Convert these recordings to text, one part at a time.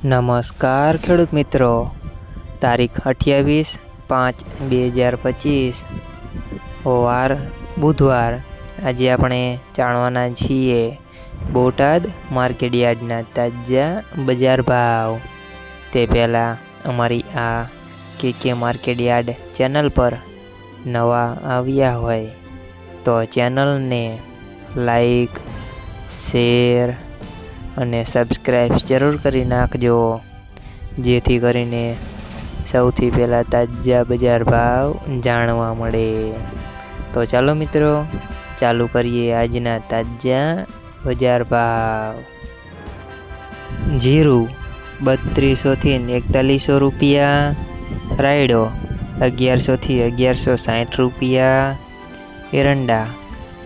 નમસ્કાર ખેડૂત મિત્રો, તારીખ 28/5/2025 વાર બુધવાર। આજે આપણે જાણવાના છીએ બોટાદ માર્કેટયાર્ડના તાજા બજાર ભાવ। તે પહેલાં અમારી આ કે માર્કેટયાર્ડ ચેનલ પર નવા આવ્યા હોય તો ચેનલને લાઈક, શેર અને સબસ્ક્રાઈબ જરૂર કરી નાખજો, જેથી કરીને સૌથી પહેલાં તાજા બજાર ભાવ જાણવા મળે। તો ચાલો મિત્રો, ચાલુ કરીએ આજના તાજા બજાર ભાવ। જીરું 3200 થી 4100 રૂપિયા, રાયડો 1100 થી 1160 રૂપિયા, એરંડા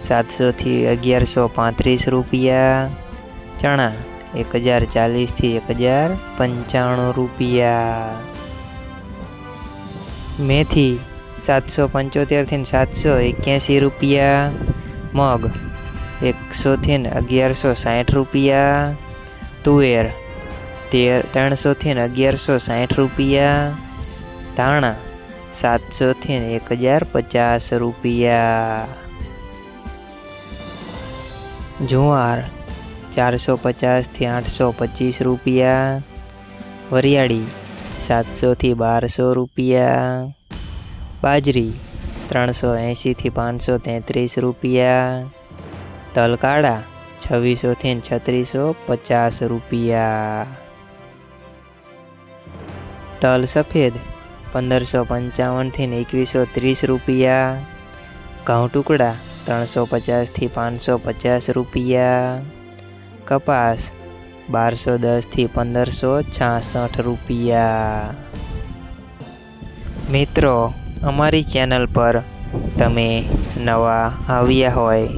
700 થી 1135 રૂપિયા, ચણા 1040 થી 1095 રૂપિયા, મેથી 775 થી 781 રૂપિયા, મગ 100 થી 1160 રૂપિયા, તુવેર 300 થી 1160 રૂપિયા, ધાણા 700 થી 1050 રૂપિયા, જુવાર 450 થી 825 રૂપિયા, વરિયાળી 700 થી 1200 રૂપિયા, બાજરી 380 થી 533 રૂપિયા, તલ કાળા 2600 થી 3650 રૂપિયા, તલ સફેદ 1555 થી 2130 રૂપિયા, ઘઉં ટુકડા 350 થી 550 રૂપિયા, કપાસ 1210 થી 1566 રૂપિયા। મિત્રો, અમારી ચેનલ પર તમે નવા આવ્યા હોય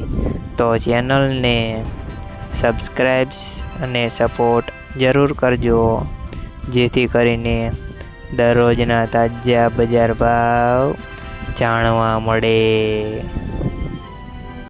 તો ચેનલને સબસ્ક્રાઈબ અને સપોર્ટ જરૂર કરજો, જેથી કરીને દરરોજના તાજા બજાર ભાવ જાણવા મળે।